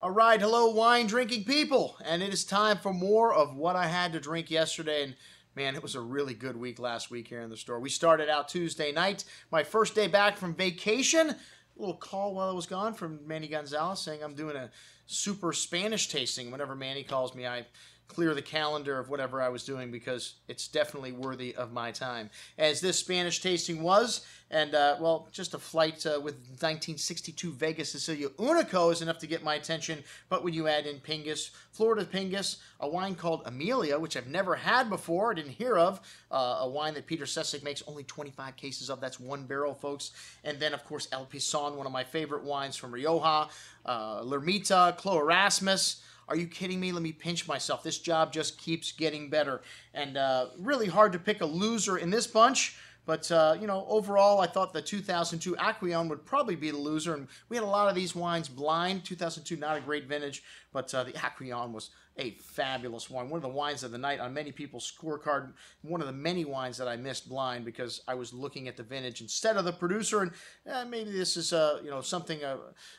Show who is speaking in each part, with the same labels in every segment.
Speaker 1: All right, hello, wine drinking people. And it is time for more of what I had to drink yesterday. And man, it was a really good week last week here in the store. We started out Tuesday night, my first day back from vacation. A little call while I was gone from Manny Gonzalez saying I'm doing a super Spanish tasting. Whenever Manny calls me, I clear the calendar of whatever I was doing because it's definitely worthy of my time. As this Spanish tasting was, and well, just a flight with 1962 Vegas Sicilia Unico is enough to get my attention. But when you add in Pingus, Florida Pingus, a wine called Amelia, which I've never had before, didn't hear of, a wine that Peter Sessek makes only 25 cases of. That's one barrel, folks. And then, of course, El Pison, one of my favorite wines from Rioja, Lermita, Clos Erasmus. Are you kidding me? Let me pinch myself. This job just keeps getting better. And really hard to pick a loser in this bunch. But, you know, overall, I thought the 2002 Aquillon would probably be the loser. And we had a lot of these wines blind. 2002, not a great vintage. But the Aquillon was a fabulous wine. One of the wines of the night on many people's scorecard. One of the many wines that I missed blind because I was looking at the vintage instead of the producer. And maybe this is, you know, something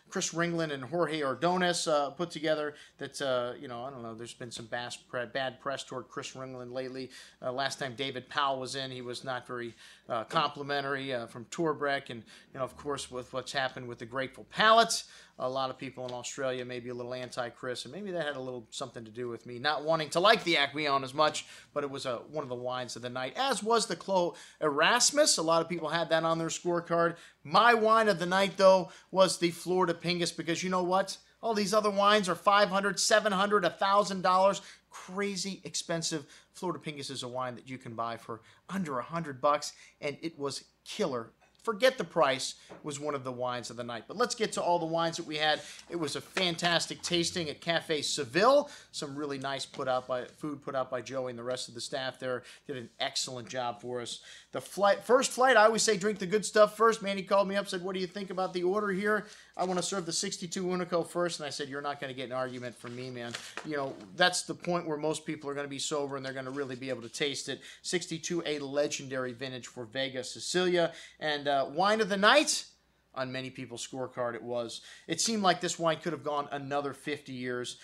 Speaker 1: Chris Ringland and Jorge Ordonez put together that, you know, I don't know. There's been some bad press toward Chris Ringland lately. Last time David Powell was in, he was not very complimentary from Tourbrek. And, you know, of course, with what's happened with the Grateful Palate, a lot of people in Australia may be a little anti-Chris, and maybe that had a little something to do with me not wanting to like the Aquillon as much, but it was one of the wines of the night, as was the Clos Erasmus. A lot of people had that on their scorecard. My wine of the night, though, was the Florida Pingus, because you know what? All these other wines are $500, $700, $1,000. Crazy expensive. Florida Pingus is a wine that you can buy for under $100, and it was killer. Forget the price, was one of the wines of the night. But let's get to all the wines that we had. It was a fantastic tasting at Cafe Seville. Some really nice food put out by Joey and the rest of the staff there. Did an excellent job for us. The first flight, I always say drink the good stuff first. Manny called me up, said, what do you think about the order here? I want to serve the 62 Unico first. And I said, you're not going to get an argument from me, man. You know, that's the point where most people are going to be sober and they're going to really be able to taste it. 62, a legendary vintage for Vegas, Sicilia. And wine of the night, on many people's scorecard it was. It seemed like this wine could have gone another 50 years.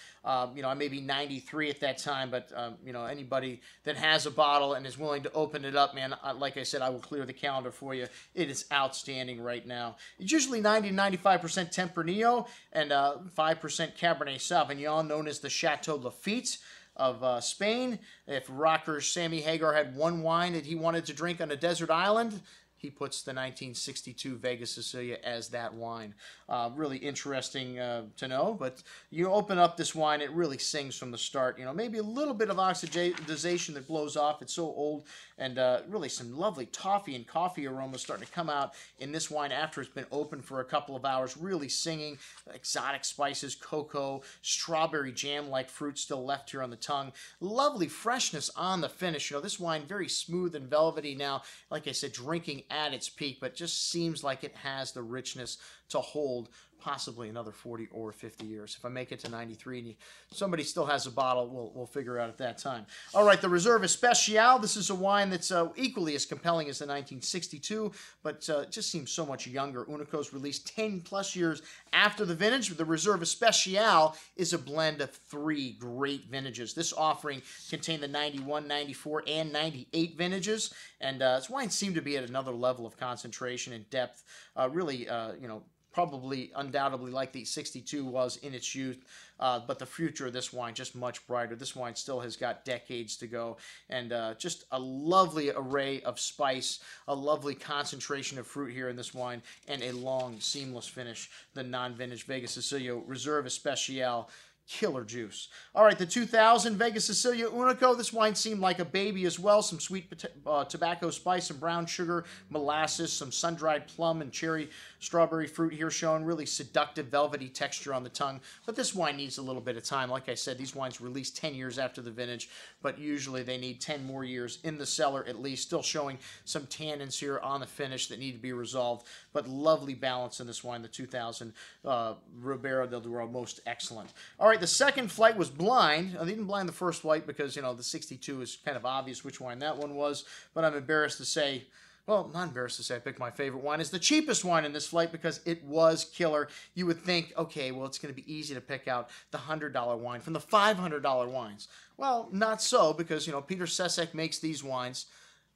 Speaker 1: You know, I may be 93 at that time, but, you know, anybody that has a bottle and is willing to open it up, man, like I said, I will clear the calendar for you. It is outstanding right now. It's usually 90 to 95% Tempranillo and 5% Cabernet Sauvignon, known as the Chateau Lafite of Spain. If rocker Sammy Hagar had one wine that he wanted to drink on a desert island, he puts the 1962 Vegas Sicilia as that wine. Really interesting to know, but you open up this wine, it really sings from the start. You know, maybe a little bit of oxidization that blows off. It's so old, and really some lovely toffee and coffee aromas starting to come out in this wine after it's been open for a couple of hours, really singing. Exotic spices, cocoa, strawberry jam-like fruit still left here on the tongue. Lovely freshness on the finish. You know, this wine very smooth and velvety now. Like I said, drinking at its peak, but just seems like it has the richness to hold possibly another 40 or 50 years. If I make it to 93 and somebody still has a bottle, we'll figure out at that time. All right, the Reserve Especial. This is a wine that's equally as compelling as the 1962, but just seems so much younger. Unico's released 10 plus years after the vintage. The Reserve Especial is a blend of three great vintages. This offering contained the 91, 94, and 98 vintages, and this wine seemed to be at another level of concentration and depth. Really, you know, probably undoubtedly like the 62 was in its youth, but the future of this wine just much brighter. This wine still has got decades to go, and just a lovely array of spice, a lovely concentration of fruit here in this wine, and a long, seamless finish. The non-vintage Vegas Sicilia Reserve Especial. Killer juice. All right, the 2000 Vegas Sicilia Unico. This wine seemed like a baby as well. Some sweet tobacco spice, some brown sugar, molasses, some sun-dried plum and cherry strawberry fruit here shown. Really seductive, velvety texture on the tongue. But this wine needs a little bit of time. Like I said, these wines released 10 years after the vintage, but usually they need 10 more years in the cellar at least. Still showing some tannins here on the finish that need to be resolved, but lovely balance in this wine. The 2000 Ribera del Duero, most excellent. All right, the second flight was blind. They didn't blind the first flight because, you know, the 62 is kind of obvious which wine that one was, but I'm embarrassed to say Well, not embarrassed to say I picked my favorite wine. It's the cheapest wine in this flight because it was killer. You would think, okay, well, it's going to be easy to pick out the $100 wine from the $500 wines. Well, not so, because, Peter Sesek makes these wines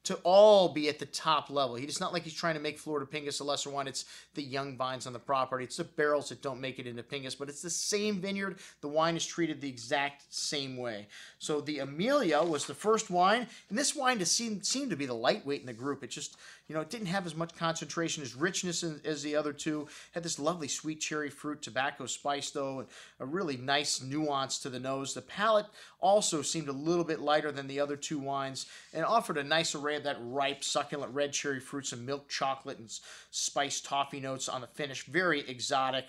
Speaker 1: to all be at the top level. It's not like he's trying to make Florida Pingus a lesser wine. It's the young vines on the property. It's the barrels that don't make it into Pingus, but it's the same vineyard. The wine is treated the exact same way. So the Amelia was the first wine, and this wine seemed to be the lightweight in the group. It just, it didn't have as much concentration, as richness as the other two. Had this lovely sweet cherry fruit, tobacco spice, though, and a really nice nuance to the nose. The palate also seemed a little bit lighter than the other two wines and offered a nice array of that ripe, succulent red cherry fruits and milk chocolate and spiced toffee notes on the finish. Very exotic,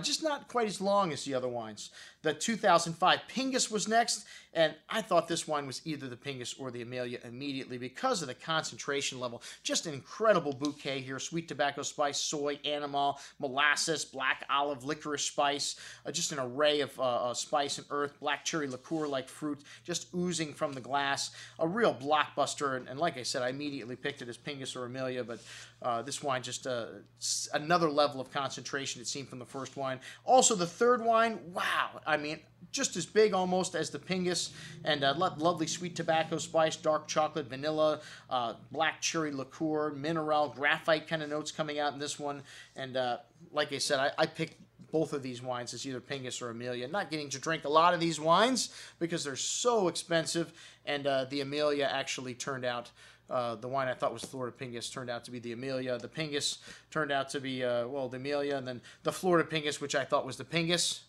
Speaker 1: just not quite as long as the other wines. The 2005 Pingus was next, and I thought this wine was either the Pingus or the Amelia immediately because of the concentration level. Just an incredible bouquet here. Sweet tobacco spice, soy, animal, molasses, black olive, licorice spice, just an array of spice and earth, black cherry liqueur-like fruit just oozing from the glass. A real blockbuster, and like I said, I immediately picked it as Pingus or Amelia, but this wine just another level of concentration, it seemed, from the first wine. Also, the third wine, wow, I mean, just as big almost as the Pingus, and lovely sweet tobacco spice, dark chocolate, vanilla, black cherry liqueur, mineral, graphite kind of notes coming out in this one. And like I said, I picked both of these wines as either Pingus or Amelia. Not getting to drink a lot of these wines because they're so expensive, and the Amelia actually turned out, the wine I thought was Florida Pingus turned out to be the Amelia. The Pingus turned out to be, the Amelia, and then the Florida Pingus, which I thought was the Pingus.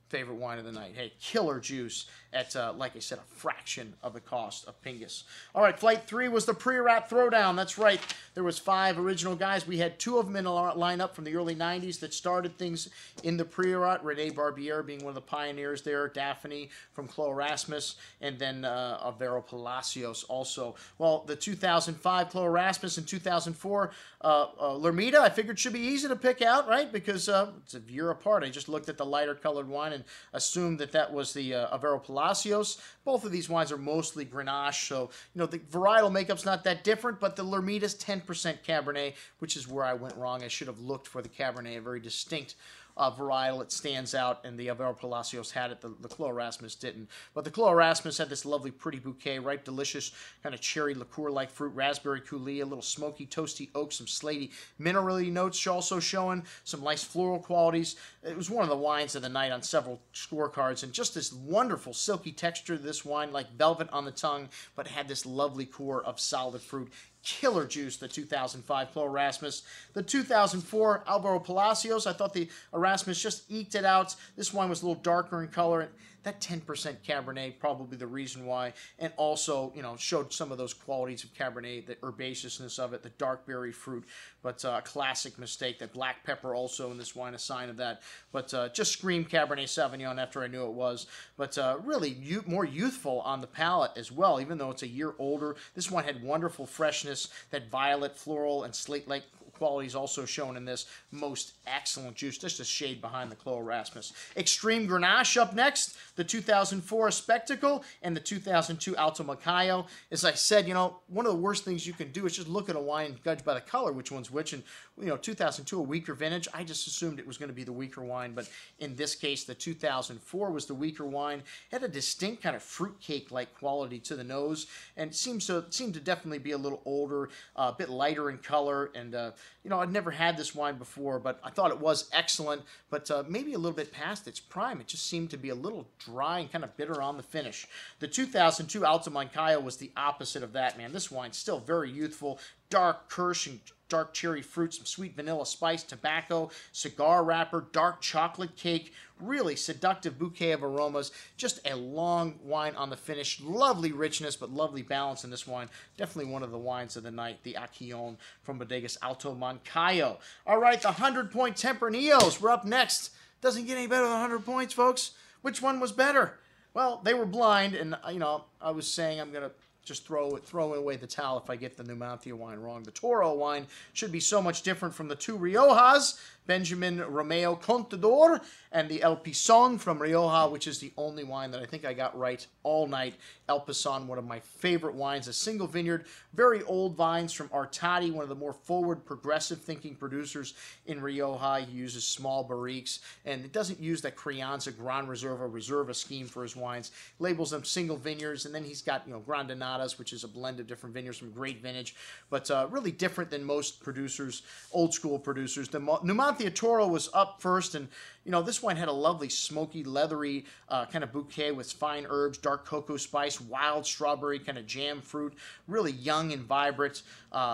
Speaker 1: Favorite wine of the night. Hey, killer juice at, like I said, a fraction of the cost of Pingus. All right, Flight 3 was the pre-wrap throwdown. That's right. There was 5 original guys. We had 2 of them in a lineup from the early 90s that started things in the pre-wrap. Rene Barbier being one of the pioneers there. Daphne from Chloe Erasmus. And then Alvaro Palacios also. Well, the 2005 Chloe Erasmus and 2004 Lermita, I figured should be easy to pick out, right? Because it's a year apart. I just looked at the lighter colored wine and assumed that was the Alvaro Palacios. Both of these wines are mostly Grenache, so the varietal makeup's not that different, but the Lermita's 10% Cabernet, which is where I went wrong. I should have looked for the Cabernet, a very distinct varietal. It stands out, and the Alvaro Palacios had it. The Chloe Erasmus didn't. But the Chloe Erasmus had this lovely, pretty bouquet, ripe, delicious, kind of cherry liqueur-like fruit, raspberry coulis, a little smoky, toasty oak, some slaty minerally notes also showing, some nice floral qualities. It was one of the wines of the night on several scorecards, and just this wonderful silky texture to this wine, like velvet on the tongue, but had this lovely core of solid fruit. Killer juice, the 2005 Chloe Erasmus. The 2004 Alvaro Palacios, I thought the Erasmus just eked it out. This wine was a little darker in color. That 10% Cabernet, probably the reason why. And also, showed some of those qualities of Cabernet, the herbaceousness of it, the dark berry fruit. But a classic mistake. That black pepper also in this wine, a sign of that. But just screamed Cabernet Sauvignon after I knew it was. But really more youthful on the palate as well, even though it's a year older. This one had wonderful freshness, that violet, floral, and slate-like qualities also shown in this. Most excellent juice, just a shade behind the Chloe Erasmus. Extreme Grenache up next, the 2004 Spectacle and the 2002 Alto Macayo. As I said, one of the worst things you can do is just look at a wine and judge by the color which one's which. And 2002, a weaker vintage, I just assumed it was going to be the weaker wine, but in this case, the 2004 was the weaker wine. It had a distinct kind of fruitcake-like quality to the nose, and it seemed to definitely be a little older, a bit lighter in color, and I'd never had this wine before, but I thought it was excellent, but maybe a little bit past its prime. It just seemed to be a little dry and kind of bitter on the finish. The 2002 Alto Moncayo was the opposite of that, man. This wine's still very youthful, dark Kirsch and dark cherry fruit, some sweet vanilla spice, tobacco, cigar wrapper, dark chocolate cake, really seductive bouquet of aromas. Just a long wine on the finish. Lovely richness, but lovely balance in this wine. Definitely one of the wines of the night, the Aquillon from Bodegas Alto Moncayo. All right, the 100-point Tempraníos. We're up next. Doesn't get any better than 100 points, folks. Which one was better? Well, they were blind, and, I was saying I'm going to just throw away the towel if I get the Numancia wine wrong. The Toro wine should be so much different from the two Riojas, Benjamin Romeo Contador, and the El Pison from Rioja, which is the only wine that I think I got right all night. El Pison, one of my favorite wines, a single vineyard, very old vines from Artadi, one of the more forward, progressive thinking producers in Rioja. He uses small barriques, and it doesn't use that Crianza Gran Reserva scheme for his wines. Labels them single vineyards, and then he's got, Grandonadas, which is a blend of different vineyards from great vintage, but really different than most producers, old school producers. The Numancia Toro was up first, and this wine had a lovely smoky, leathery kind of bouquet with fine herbs, dark cocoa spice, wild strawberry, kind of jam fruit, really young and vibrant,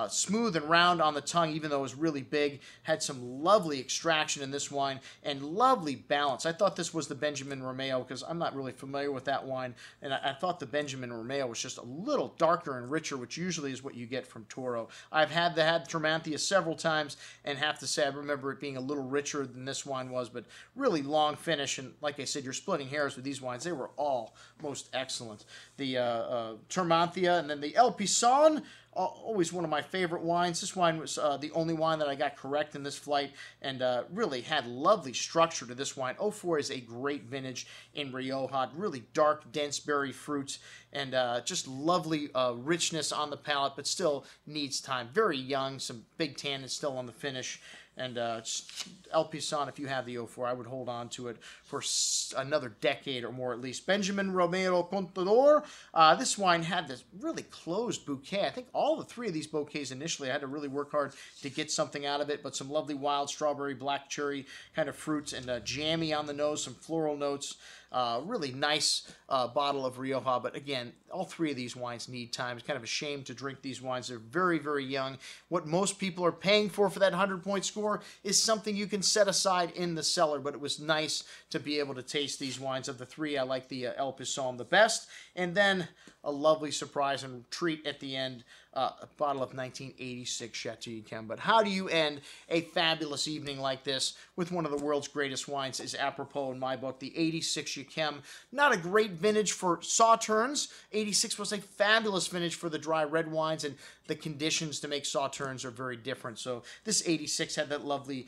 Speaker 1: smooth and round on the tongue, even though it was really big. Had some lovely extraction in this wine and lovely balance. I thought this was the Benjamin Romeo because I'm not really familiar with that wine, and I thought the Benjamin Romeo was just a little darker and richer, which usually is what you get from Toro. I've had Tremanthia several times and have to say I remember it being a little richer than this wine was, but really long finish, and like I said, you're splitting hairs with these wines. They were all most excellent. The Tremanthia, and then the El Pison, always one of my favorite wines. This wine was the only wine that I got correct in this flight, and really had lovely structure to this wine. 04 is a great vintage in Rioja. Really dark, dense berry fruits, and just lovely richness on the palate, but still needs time. Very young, some big tannins still on the finish. And El Pison, if you have the 04, I would hold on to it for another decade or more at least. Benjamin Romeo Contador. This wine had this really closed bouquet. I think all the three of these bouquets initially, I had to really work hard to get something out of it, but some lovely wild strawberry, black cherry kind of fruits, and jammy on the nose, some floral notes. Really nice bottle of Rioja, but again, all three of these wines need time. It's kind of a shame to drink these wines. They're very, very young. What most people are paying for that 100-point score is something you can set aside in the cellar, but it was nice to be able to taste these wines. Of the three, I like the El Pison the best, and then a lovely surprise and treat at the end, a bottle of 1986 Chateau Yquem. But how do you end a fabulous evening like this with one of the world's greatest wines is apropos in my book, the 86 Yquem. Not a great vintage for sauternes. 86 was a fabulous vintage for the dry red wines, and the conditions to make sauternes are very different. So this 86 had that lovely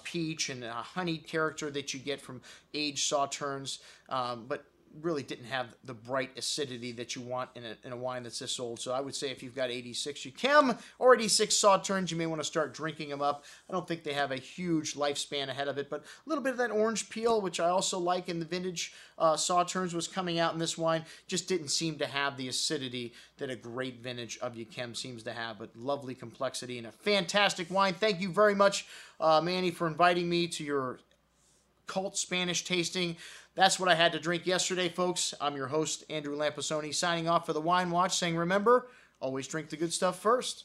Speaker 1: peach and honeyed character that you get from aged sauternes, but really didn't have the bright acidity that you want in a wine that's this old. So I would say if you've got 86 Yquem or 86 sauternes, you may want to start drinking them up. I don't think they have a huge lifespan ahead of it, but a little bit of that orange peel, which I also like in the vintage sauternes, was coming out in this wine. Just didn't seem to have the acidity that a great vintage of Yquem seems to have, but lovely complexity and a fantastic wine. Thank you very much, Manny, for inviting me to your cult Spanish tasting. That's what I had to drink yesterday, folks. I'm your host, Andrew Lampasoni, signing off for the Wine Watch, saying remember, always drink the good stuff first.